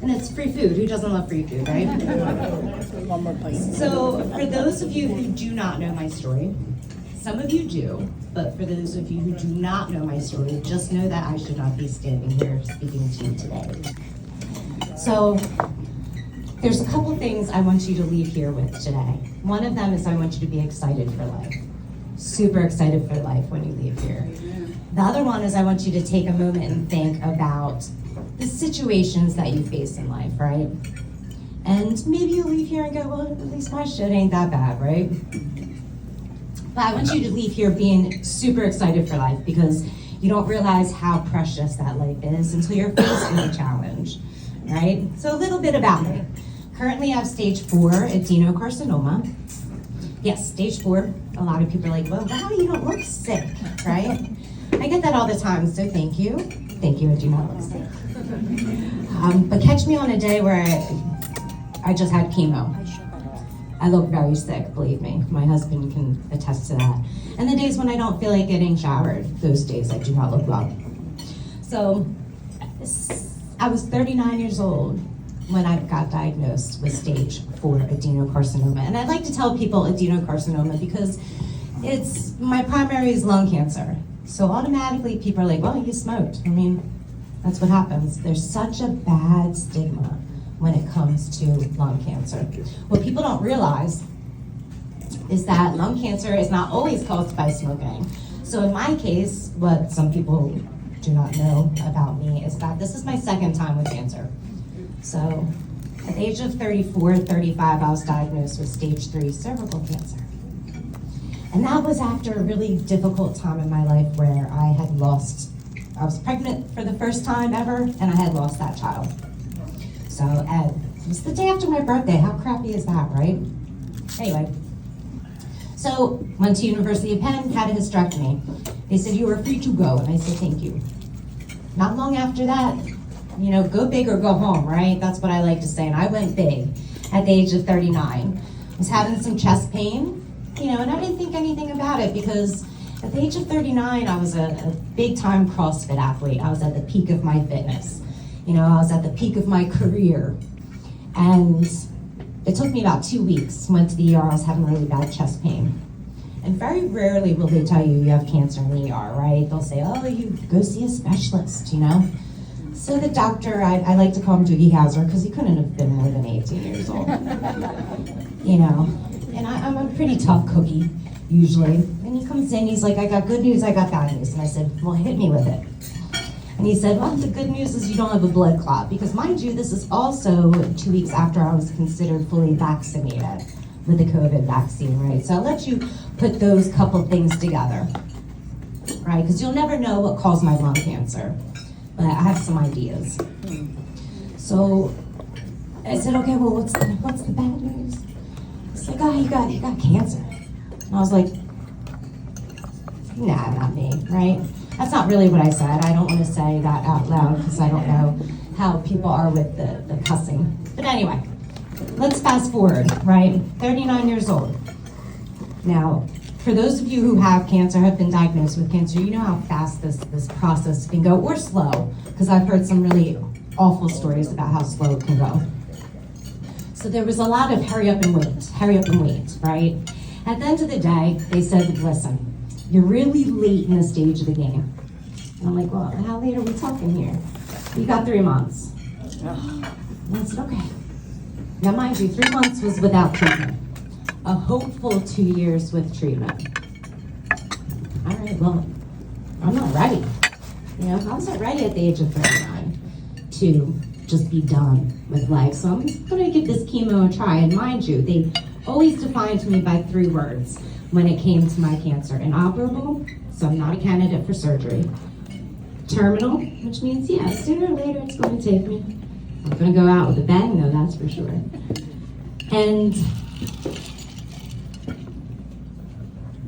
And it's free food. Who doesn't love free food, right? One more plate. So for those of you who do not know my story, some of you do, but for those of you who do not know my story, just know that I should not be standing here speaking to you today. So there's a couple things I want you to leave here with today. One of them is I want you to be excited for life. Super excited for life when you leave here. The other one is I want you to take a moment and think about the situations that you face in life, right? And maybe you leave here and go, well, at least my shit ain't that bad, right? But I want you to leave here being super excited for life because you don't realize how precious that life is until you're faced with a challenge, right? So a little bit about me. Currently I have stage 4 adenocarcinoma. Yes, stage 4. A lot of people are like, well, wow, you don't look sick, right? I get that all the time, so thank you. Thank you, I do not look sick. But catch me on a day where I just had chemo. I look very sick, believe me. My husband can attest to that. And the days when I don't feel like getting showered, those days I do not look well. So I was 39 years old when I got diagnosed with stage 4 adenocarcinoma. And I like to tell people adenocarcinoma because my primary is lung cancer. So automatically people are like, well, you smoked. I mean, that's what happens. There's such a bad stigma when it comes to lung cancer. What people don't realize is that lung cancer is not always caused by smoking. So in my case, what some people do not know about me is that this is my second time with cancer. So at the age of 34, 35, I was diagnosed with stage 3 cervical cancer. And that was after a really difficult time in my life where I was pregnant for the first time ever, and I had lost that child. So it was the day after my birthday. How crappy is that, right? Anyway, so went to University of Penn, had a hysterectomy. They said, you are free to go, and I said, thank you. Not long after that, go big or go home, right? That's what I like to say, and I went big at the age of 39. I was having some chest pain, and I didn't think anything about it because at the age of 39, I was a big-time CrossFit athlete. I was at the peak of my fitness. I was at the peak of my career. And it took me about 2 weeks. Went to the ER, I was having really bad chest pain. And very rarely will they tell you have cancer in the ER, right? They'll say, oh, you go see a specialist, So the doctor, I like to call him Doogie Howser because he couldn't have been more than 18 years old. And I'm a pretty tough cookie, usually. And he comes in, he's like, I got good news, I got bad news. And I said, well, hit me with it. And he said, well, the good news is you don't have a blood clot. Because mind you, this is also 2 weeks after I was considered fully vaccinated with the COVID vaccine, right? So I'll let you put those couple things together, right? Because you'll never know what caused my lung cancer. But I have some ideas. So I said, okay, well, what's the bad news? It's like, oh, you got cancer. And I was like, nah, not me, right? That's not really what I said. I don't want to say that out loud because I don't know how people are with the cussing. But anyway, let's fast forward, right? 39 years old. Now, for those of you who have cancer, have been diagnosed with cancer, you know how fast this process can go, or slow, because I've heard some really awful stories about how slow it can go. So there was a lot of hurry up and wait, right? At the end of the day, they said, listen, you're really late in the stage of the game. And I'm like, well, how late are we talking here? You got 3 months. And I said, okay. Now mind you, 3 months was without treatment. A hopeful 2 years with treatment. All right, well, I'm not ready. I wasn't ready at the age of 39 to just be done with life. So I'm gonna give this chemo a try. And mind you, they always defined me by 3 words when it came to my cancer. Inoperable, so I'm not a candidate for surgery. Terminal, which means, yeah, sooner or later it's going to take me. I'm gonna go out with a bang, though, that's for sure. And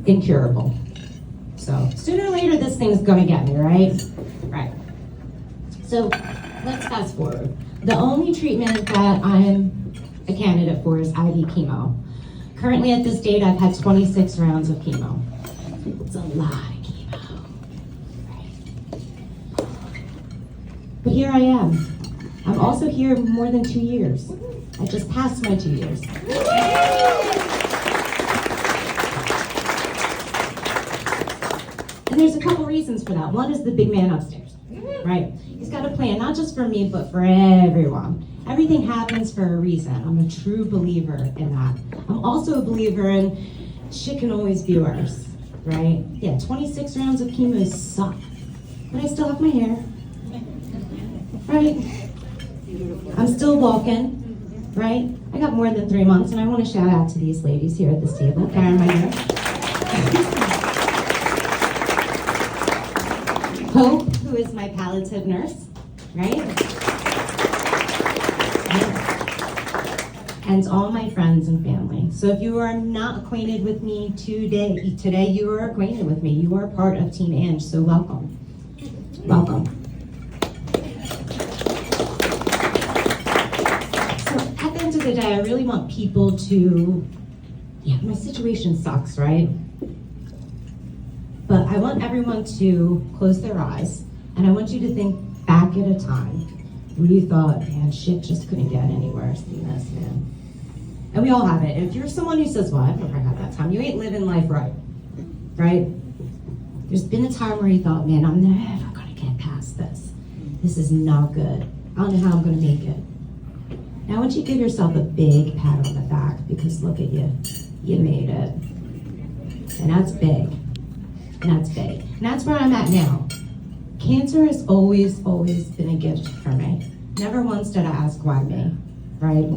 incurable. So sooner or later this thing's gonna get me, right? Right. So let's fast forward. The only treatment that I'm a candidate for is IV chemo. Currently at this date, I've had 26 rounds of chemo. It's a lot of chemo, right? But here I am. I'm also here more than 2 years. I just passed my 2 years. And there's a couple reasons for that. One is the big man upstairs, right? He's got a plan, not just for me, but for everyone. Everything happens for a reason. I'm a true believer in that. I'm also a believer in shit can always be worse, right? Yeah, 26 rounds of chemo suck, but I still have my hair, right? I'm still walking, right? I got more than 3 months, and I want to shout out to these ladies here at this table, carrying my hair. Hope, who is my palliative nurse, right? And all my friends and family. So if you are not acquainted with me today you are acquainted with me. You are part of Team Ange, so welcome. Welcome. So at the end of the day, I really want people to, my situation sucks, right? But I want everyone to close their eyes, and I want you to think back at a time where you thought, man, shit just couldn't get any worse than this, man. And we all have it. And if you're someone who says, well, I've never had that time, you ain't living life right, right? There's been a time where you thought, man, I'm never gonna get past this. This is not good. I don't know how I'm gonna make it. Now I want you to give yourself a big pat on the back, because look at you. You made it. And that's big. And that's big. And that's where I'm at now. Cancer has always been a gift for me. Never once did I ask why me, right?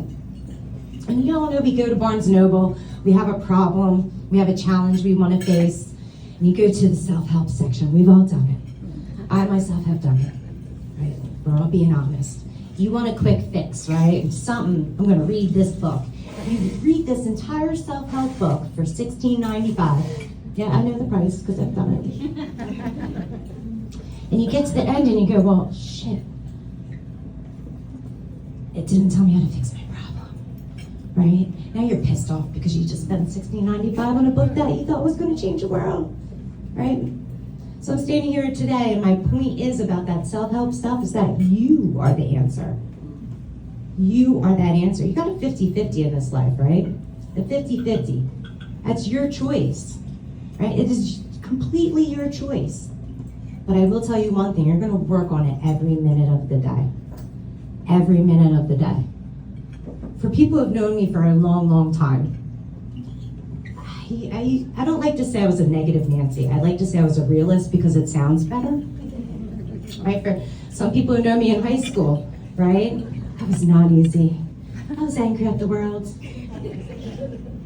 And you all know we go to Barnes & Noble, we have a problem, we have a challenge we want to face, and you go to the self-help section. We've all done it. I myself have done it, right? We're all being honest. You want a quick fix, right? I'm gonna read this book. You read this entire self-help book for $16.95. Yeah, I know the price because I've done it. And you get to the end and you go, well, shit. It didn't tell me how to fix my problem, right? Now you're pissed off because you just spent $16.95 on a book that you thought was going to change the world, right? So I'm standing here today, and my point is about that self-help stuff is that you are the answer. You are that answer. You got a 50-50 in this life, right? The 50-50. That's your choice. Right? It is completely your choice. But I will tell you one thing, you're going to work on it every minute of the day. Every minute of the day. For people who have known me for a long time, I don't like to say I was a negative Nancy. I like to say I was a realist because it sounds better. Right? For some people who know me in high school, right? I was not easy. I was angry at the world.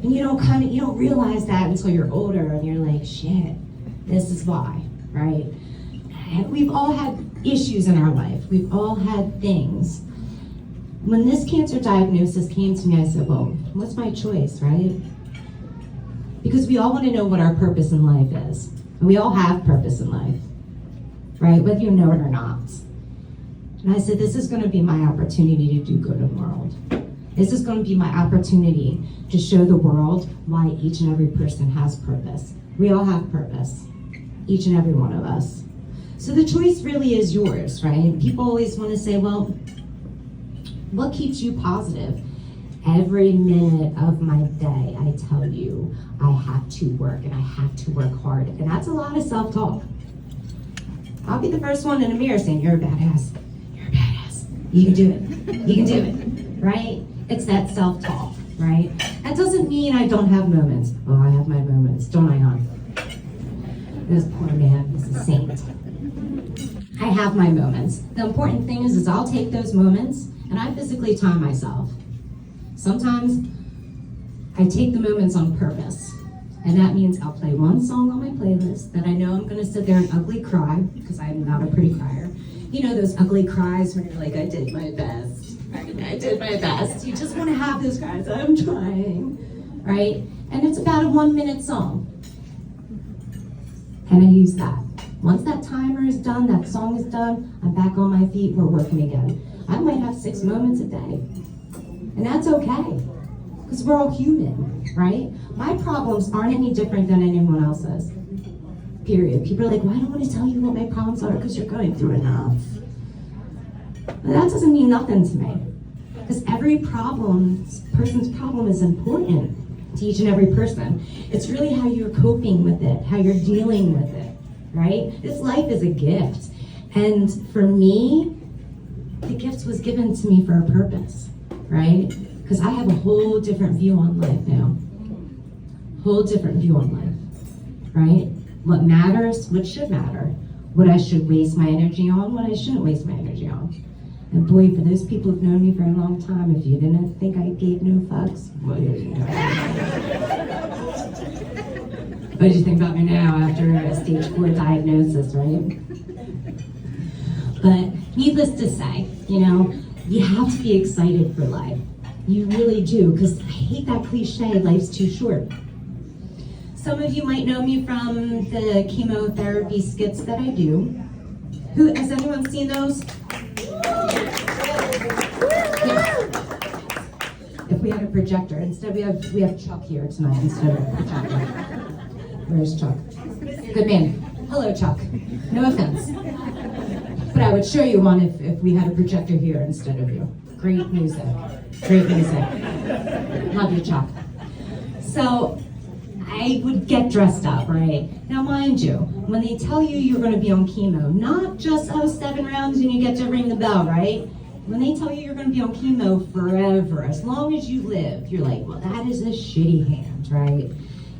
And you don't realize that until you're older and you're like, shit, this is why, right? And we've all had issues in our life. We've all had things. When this cancer diagnosis came to me, I said, well, what's my choice, right? Because we all want to know what our purpose in life is. And we all have purpose in life, right? Whether you know it or not. And I said, this is going to be my opportunity to do good in the world. This is going to be my opportunity to show the world why each and every person has purpose. We all have purpose, each and every one of us. So the choice really is yours, right? People always want to say, well, what keeps you positive? Every minute of my day, I tell you, I have to work and I have to work hard. And that's a lot of self-talk. I'll be the first one in the mirror saying, you're a badass. You're a badass. You can do it. You can do it, right? It's that self-talk, right? That doesn't mean I don't have moments. Oh, I have my moments, don't I, hon? This poor man is a saint. I have my moments. The important thing is I'll take those moments and I physically time myself. Sometimes I take the moments on purpose. And that means I'll play one song on my playlist that I know I'm gonna sit there and ugly cry, because I'm not a pretty crier. You know those ugly cries when you're like, I did my best. I did my best. You just want to have those cries. I'm trying, right? And it's about a 1-minute song. And I use that. Once that timer is done, that song is done, I'm back on my feet, we're working again. I might have 6 moments a day. And that's okay, because we're all human, right? My problems aren't any different than anyone else's, period. People are like, well, I don't want to tell you what my problems are because you're going through enough. But that doesn't mean nothing to me. Because every person's problem is important to each and every person. It's really how you're coping with it, how you're dealing with it, right? This life is a gift. And for me, the gift was given to me for a purpose, right? Because I have a whole different view on life now. Whole different view on life, right? What matters, what should matter, what I should waste my energy on, what I shouldn't waste my energy on. And boy, for those people who've known me for a long time, if you didn't think I gave no fucks, what do you think about me now after a stage 4 diagnosis, right? But needless to say, you have to be excited for life. You really do, because I hate that cliche, life's too short. Some of you might know me from the chemotherapy skits that I do. Has anyone seen those? If we had a projector, instead we have Chuck here tonight instead of a projector. Where's Chuck? Good man. Hello, Chuck. No offense. But I would show you one if we had a projector here instead of you. Great music. Great music. Love you, Chuck. So I would get dressed up, right? Now, mind you, when they tell you you're going to be on chemo, not just 7 rounds and you get to ring the bell, right? When they tell you you're going to be on chemo forever, as long as you live, you're like, well, that is a shitty hand, right?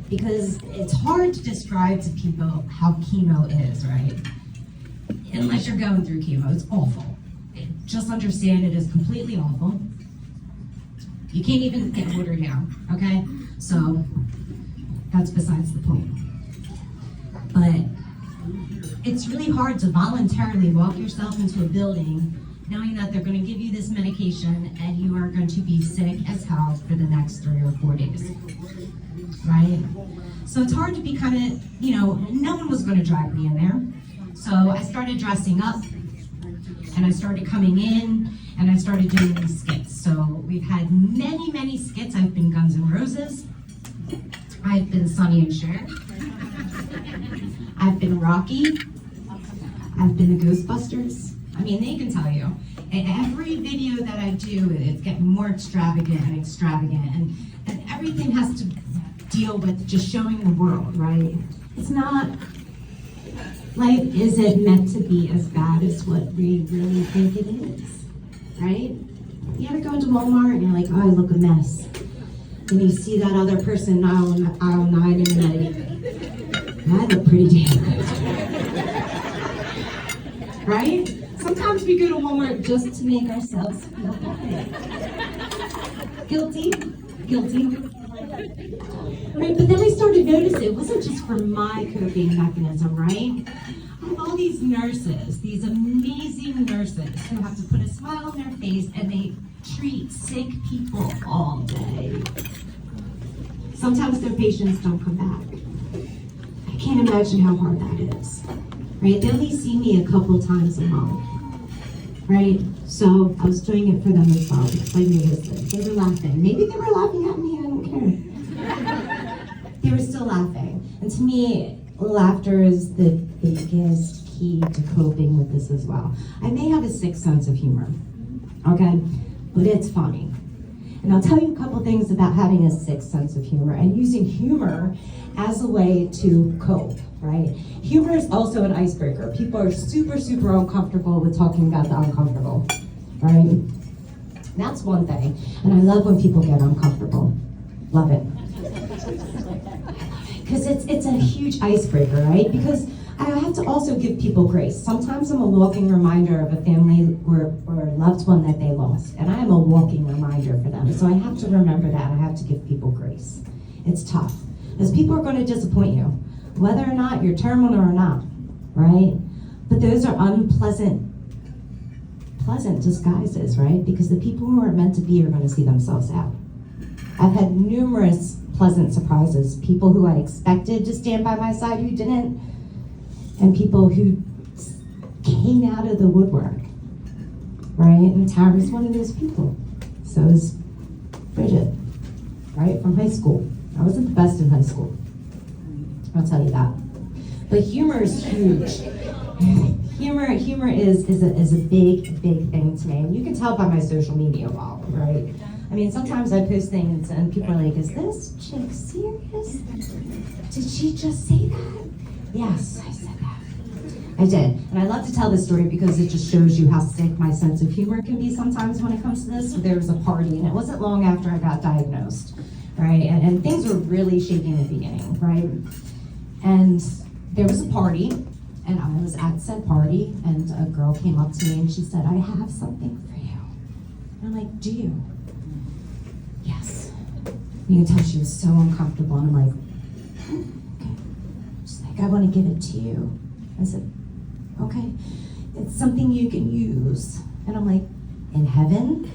Because it's hard to describe to people how chemo is, right? Unless you're going through chemo, it's awful. Just understand it is completely awful. You can't even get water down, okay? So that's besides the point. But it's really hard to voluntarily walk yourself into a building knowing that they're going to give you this medication and you are going to be sick as hell for the next 3 or 4 days, right? So it's hard to be kind of, no one was going to drag me in there. So I started dressing up and I started coming in and I started doing these skits. So we've had many, many skits. I've been Guns N' Roses. I've been Sonny and Cher. I've been Rocky. I've been the Ghostbusters. I mean, they can tell you. And every video that I do, it's getting more extravagant and extravagant. And everything has to deal with just showing the world, right? It's not, life isn't meant to be as bad as what we really think it is, right? You ever go into Walmart and you're like, oh, I look a mess. And you see that other person in aisle 9 and you're like, I look pretty damn good. Right? Sometimes we go to Walmart just to make ourselves feel bad. Guilty? Right, but then we started noticing it wasn't just for my coping mechanism, right? I have all these nurses, these amazing nurses who have to put a smile on their face and they treat sick people all day. Sometimes their patients don't come back. I can't imagine how hard that is, right? They only see me a couple times a month, right? So I was doing it for them as well because I noticed it. They were laughing. Maybe they were laughing at me, I don't care. They were still laughing. And to me, laughter is the biggest key to coping with this as well. I may have a sick sense of humor, okay? But it's funny. And I'll tell you a couple things about having a sick sense of humor and using humor as a way to cope, right? Humor is also an icebreaker. People are super, super uncomfortable with talking about the uncomfortable, right? That's one thing. And I love when people get uncomfortable. Love it. Because it's a huge icebreaker, right? Because I have to also give people grace. Sometimes I'm a walking reminder of a family or a loved one that they lost. And I am a walking reminder for them. So I have to remember that. I have to give people grace. It's tough. Because people are going to disappoint you, whether or not you're terminal or not, right? But those are pleasant disguises, right? Because the people who are meant to be are going to see themselves out. I've had numerous pleasant surprises. People who I expected to stand by my side who didn't, and people who came out of the woodwork, right? And Tara's one of those people. So is Bridget, right? From high school. I wasn't the best in high school. I'll tell you that. But humor is huge. Humor is a big thing to me, and you can tell by my social media wall, right? I mean, sometimes I post things and people are like, "Is this chick serious? Did she just say that?" Yes, I said that. I did, and I love to tell this story because it just shows you how sick my sense of humor can be sometimes when it comes to this. There was a party, and it wasn't long after I got diagnosed, right? And things were really shaky in the beginning, right? And there was a party. And I was at said party, and a girl came up to me and she said, "I have something for you." And I'm like, "Do you?" "Yes." You can tell she was so uncomfortable, and I'm like, "Okay." She's like, "I want to give it to you." I said, "Okay." "It's something you can use." And I'm like, "In heaven?"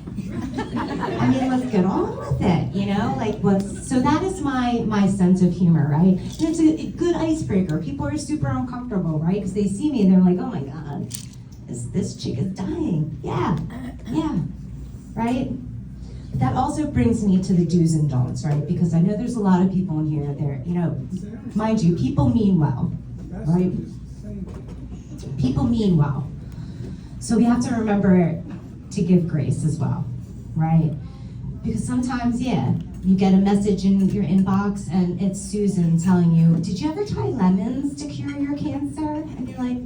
I mean, let's get on with it, you know? So that is my sense of humor, right? And it's a good icebreaker. People are super uncomfortable, right? Because they see me and they're like, "Oh my God, this chick is dying." Yeah, right? But that also brings me to the do's and don'ts, right? Because I know there's a lot of people in here that, mind you, people mean well, right? People mean well. So we have to remember to give grace as well, right? Because sometimes, you get a message in your inbox and it's Susan telling you, "Did you ever try lemons to cure your cancer?" And you're like,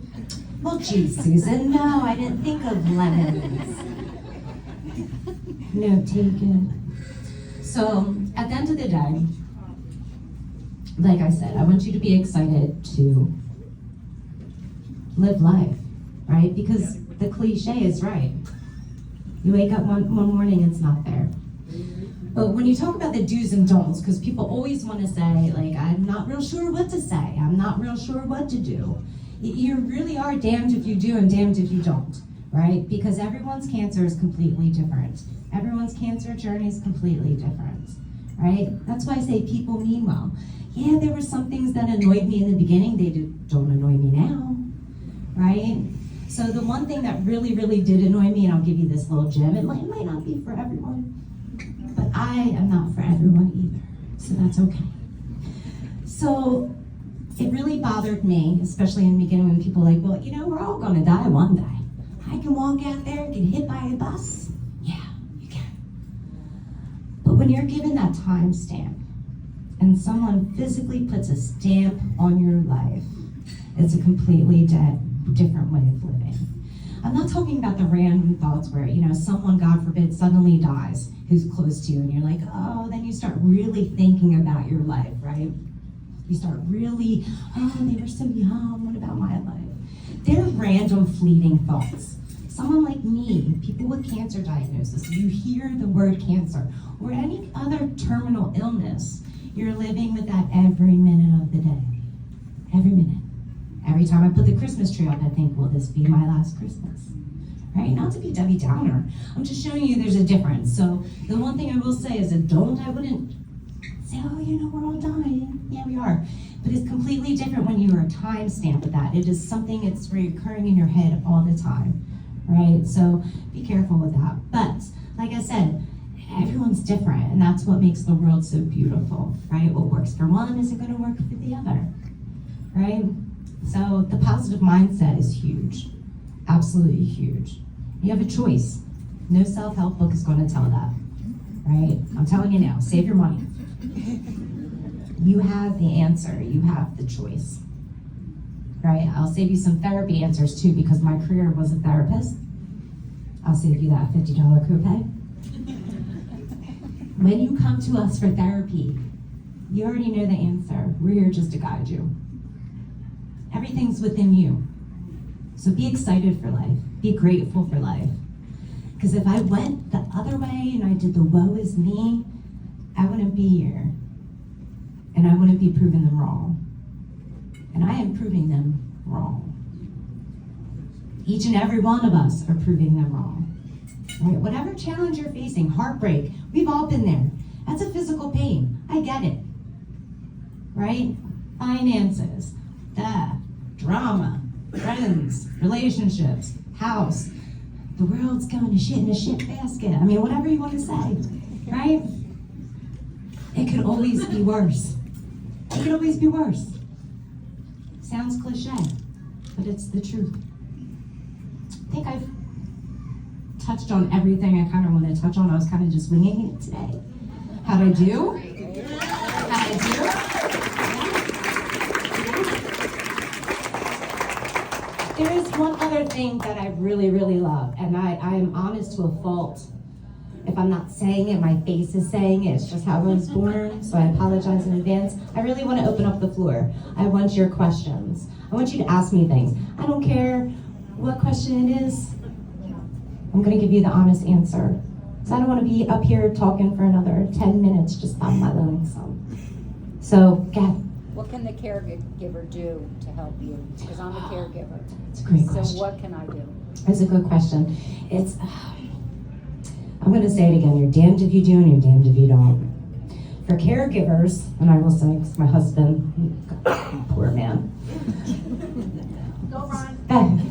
"Well, geez, Susan, no, I didn't think of lemons." Note taken. So at the end of the day, like I said, I want you to be excited to live life, right? Because the cliche is right. You wake up one morning, it's not there. But when you talk about the do's and don'ts, because people always want to say, like, "I'm not real sure what to say. I'm not real sure what to do." You really are damned if you do and damned if you don't, right? Because everyone's cancer is completely different. Everyone's cancer journey is completely different, right? That's why I say people mean well. Yeah, there were some things that annoyed me in the beginning. They don't annoy me now, right? So the one thing that really did annoy me, and I'll give you this little gem, it might not be for everyone, but I am not for everyone either, so that's okay. So it really bothered me, especially in the beginning when people were like, "Well, we're all gonna die one day. I can walk out there and get hit by a bus." Yeah, you can. But when you're given that time stamp, and someone physically puts a stamp on your life, it's a completely different way of living. I'm not talking about the random thoughts where, someone, God forbid, suddenly dies who's close to you, and you're like, oh, then you start really thinking about your life, right? You start really, oh, they were so young, what about my life? They're random, fleeting thoughts. Someone like me, people with cancer diagnosis, you hear the word cancer, or any other terminal illness, you're living with that every minute of the day. Every minute. Every time I put the Christmas tree up, I think, will this be my last Christmas? Right? Not to be Debbie Downer. I'm just showing you there's a difference. So the one thing I will say is I wouldn't say, oh, we're all dying. Yeah, we are. But it's completely different when you are a time stamp of that. It is something that's recurring in your head all the time. Right? So be careful with that. But like I said, everyone's different, and that's what makes the world so beautiful. Right? What works for one isn't going to work for the other. Right? So the positive mindset is huge, absolutely huge. You have a choice. No self-help book is going to tell that, right? I'm telling you now, save your money. You have the answer, you have the choice, right? I'll save you some therapy answers too, because my career was a therapist. I'll save you that $50 copay. When you come to us for therapy, you already know the answer. We're here just to guide you. Everything's within you. So be excited for life. Be grateful for life. Because if I went the other way and I did the woe is me, I wouldn't be here. And I wouldn't be proving them wrong. And I am proving them wrong. Each and every one of us are proving them wrong. Right? Whatever challenge you're facing, heartbreak, we've all been there. That's a physical pain. I get it. Right? Finances, death, drama, friends, relationships, house. The world's going to shit in a shit basket. I mean, whatever you want to say, right? It could always be worse. It could always be worse. Sounds cliche, but it's the truth. think I've touched on everything I kind of want to touch on. I was kind of just winging it today. How'd I do? How'd I do? There is one other thing that I really, really love, and I am honest to a fault. If I'm not saying it, my face is saying it. It's just how I was born, so I apologize in advance. I really want to open up the floor. I want your questions. I want you to ask me things. I don't care what question it is. I'm going to give you the honest answer. So I don't want to be up here talking for another 10 minutes just about my lonesome. So, go ahead. What can the caregiver do to help you? Because I'm a caregiver. It's a great question. So what can I do? That's a good question. It's, I'm going to say it again. You're damned if you do and you're damned if you don't. For caregivers, and I will say, because my husband, poor man. Go, Ron.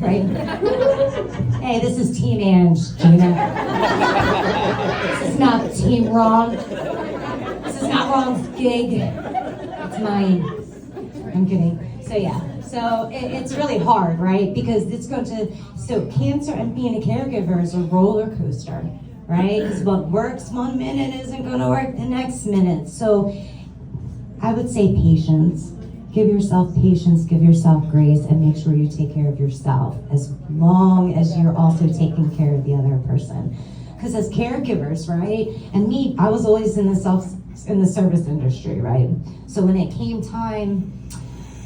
Right? Hey, this is Team Ange, Gina. This is not Team Ron. This is not Ron's gig. It's mine. I'm kidding. So yeah, so it's really hard, right? Because it's going to, so cancer and being a caregiver is a roller coaster, right? Because what works 1 minute isn't going to work the next minute. So I would say patience. Give yourself patience, give yourself grace, and make sure you take care of yourself as long as you're also taking care of the other person. Because as caregivers, right, and me, I was always in the service industry, right? So when it came time,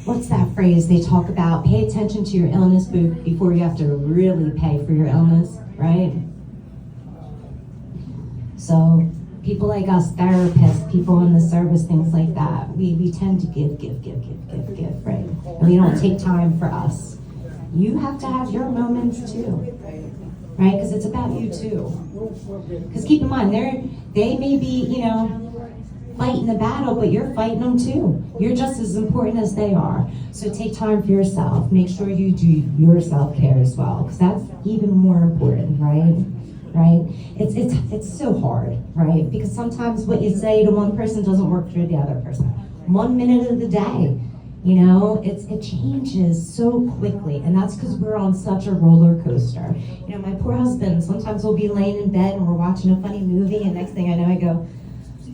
what's that phrase they talk about? Pay attention to your illness before you have to really pay for your illness, right? So people like us, therapists, people in the service, things like that, we tend to give, right? And we don't take time for us. You have to have your moments too, right? Because it's about you too. Because keep in mind, they may be, fighting the battle, but you're fighting them too. You're just as important as they are. So take time for yourself. Make sure you do your self-care as well, because that's even more important, right? Right? It's so hard, right? Because sometimes what you say to one person doesn't work for the other person. 1 minute of the day, it changes so quickly, and that's because we're on such a roller coaster. My poor husband, sometimes we'll be laying in bed and we're watching a funny movie, and next thing I know I go,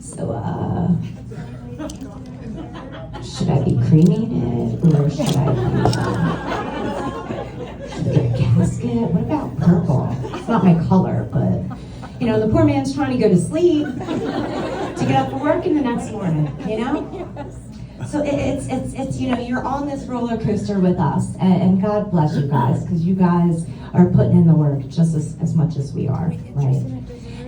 so should I be cremated, or should I get a casket? What about purple? It's not my color, but the poor man's trying to go to sleep to get up for work in the next morning, So it's you're on this roller coaster with us, and God bless you guys, because you guys are putting in the work just as much as we are, right?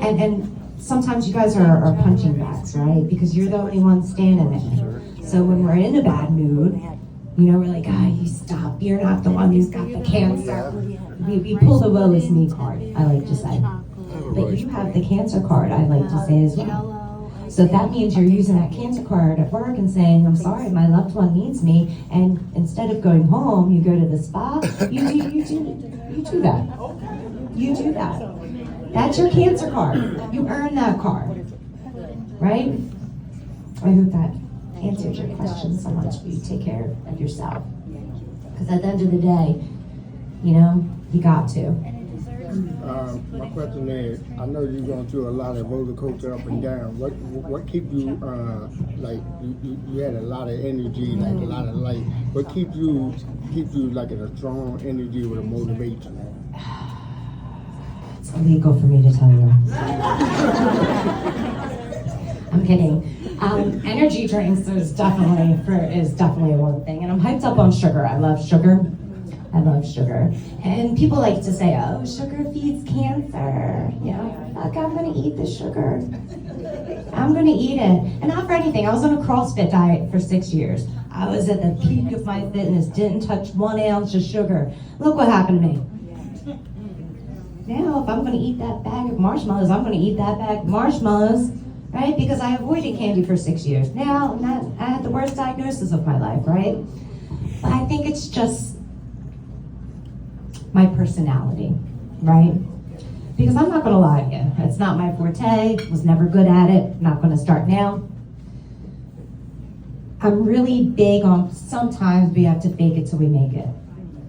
And sometimes you guys are punching bags, right? Because you're the only one standing there. So when we're in a bad mood, we're like, you stop. You're not the one who's got the cancer. We pull the woe is me card, I like to say. But you have the cancer card, I like to say as well. So that means you're using that cancer card at work and saying, I'm sorry, my loved one needs me. And instead of going home, you go to the spa. You do that. You do that. That's your cancer card. You earn that card, right? I hope that answers your question so much. You take care of yourself. Because at the end of the day, you got to. My question is, I know you're going through a lot of roller coaster up and down. What keep you you had a lot of energy, like a lot of light. What keep you like in a strong energy with a motivation? It's illegal for me to tell you. I'm kidding. Energy drinks is definitely one thing, and I'm hyped up on sugar. I love sugar. And people like to say, oh, sugar feeds cancer. Fuck, I'm gonna eat the sugar. I'm gonna eat it. And not for anything. I was on a CrossFit diet for 6 years. I was at the peak of my fitness, didn't touch 1 ounce of sugar. Look what happened to me. Now, if I'm gonna eat that bag of marshmallows, I'm gonna eat that bag of marshmallows, right? Because I avoided candy for 6 years. Now, I had the worst diagnosis of my life, right? But I think it's just my personality, right? Because I'm not gonna lie to you, it's not my forte, was never good at it, not gonna start now. I'm really big on sometimes we have to fake it till we make it,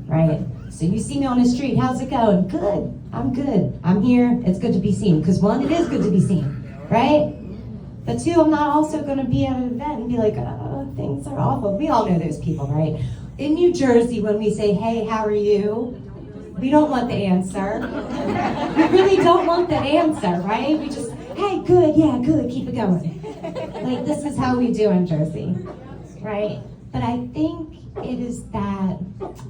right? So you see me on the street, how's it going? Good, I'm good. I'm here, it's good to be seen. Because one, it is good to be seen, right? But two, I'm not also gonna be at an event and be like, oh, things are awful. We all know those people, right? In New Jersey, when we say, hey, how are you? We don't want the answer. We really don't want the answer, right? We just, hey, good, yeah, good, keep it going. Like, this is how we do in Jersey, right? But I think it is that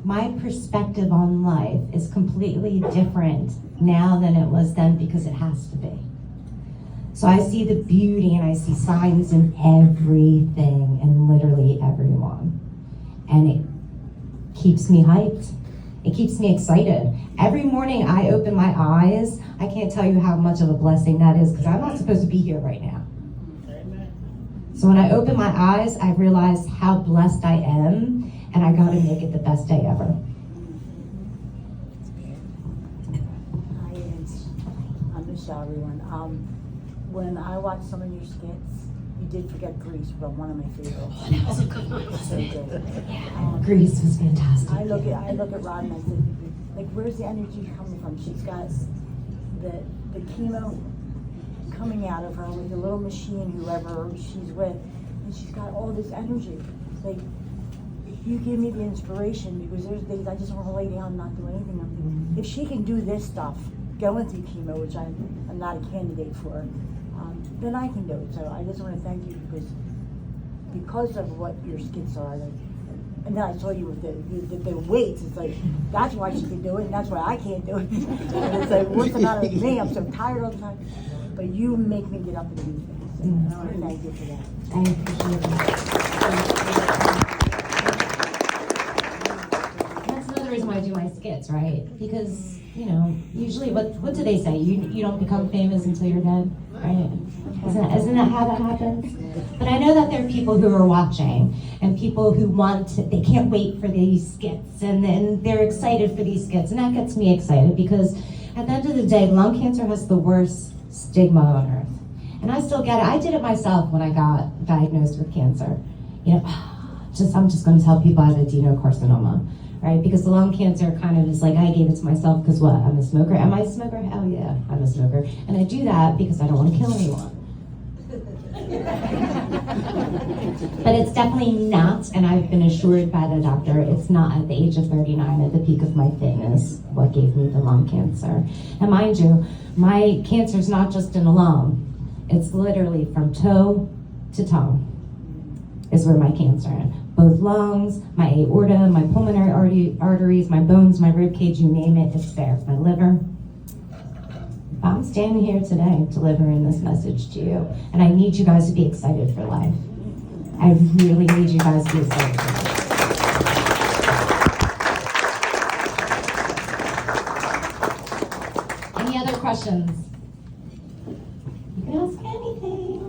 my perspective on life is completely different now than it was then, because it has to be. So I see the beauty and I see signs in everything and literally everyone. And it keeps me hyped. It keeps me excited. Every morning I open my eyes, I can't tell you how much of a blessing that is, because I'm not supposed to be here right now. So when I open my eyes, I realize how blessed I am, and I gotta make it the best day ever. Hi, I'm Michelle, everyone. When I watched some of your skits, you did forget Grease, but one of my favorites. Oh, that was a good one, So wasn't it? good. Grease was fantastic. I look at Rod and I said, like, where's the energy coming from? She's got the chemo coming out of her with the little machine, whoever she's with, and she's got all this energy. Like, you give me the inspiration, because there's days I just want to lay down and not do anything. I'm thinking, if she can do this stuff, going through chemo, which I'm not a candidate for, then I can do it. So I just want to thank you, because of what your skits are. Like, and then I saw you with the weights. It's like, that's why she can do it, and that's why I can't do it. And it's like, what's the matter with me? I'm so tired all the time. But you make me get up and do things. And I want to thank you for that. I appreciate it. That's another reason why I do my skits, right? Because, you know, usually what do they say? You don't become famous until you're dead, right? Isn't that how that happens? But I know that there are people who are watching, and people who they can't wait for these skits, and then they're excited for these skits, and that gets me excited, because at the end of the day, lung cancer has the worst stigma on earth. And I still get it. I did it myself when I got diagnosed with cancer. You know, I'm just going to tell people I have adenocarcinoma, right? Because the lung cancer kind of is like, I gave it to myself because what? I'm a smoker. Am I a smoker? Hell yeah, I'm a smoker. And I do that because I don't want to kill anyone. But it's definitely not, and I've been assured by the doctor, it's not at the age of 39 at the peak of my fitness what gave me the lung cancer. And mind you, my cancer is not just in the lung, it's literally from toe to tongue is where my cancer is. Both lungs, my aorta, my pulmonary arteries, my bones, my rib cage, you name it, it's there. My liver. I'm standing here today delivering this message to you, and I need you guys to be excited for life. I really need you guys to be excited for life. Any other questions? You can ask anything.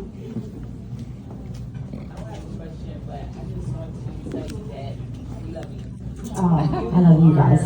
I don't have a question, but I just want to say that I love you. Oh, I love you guys.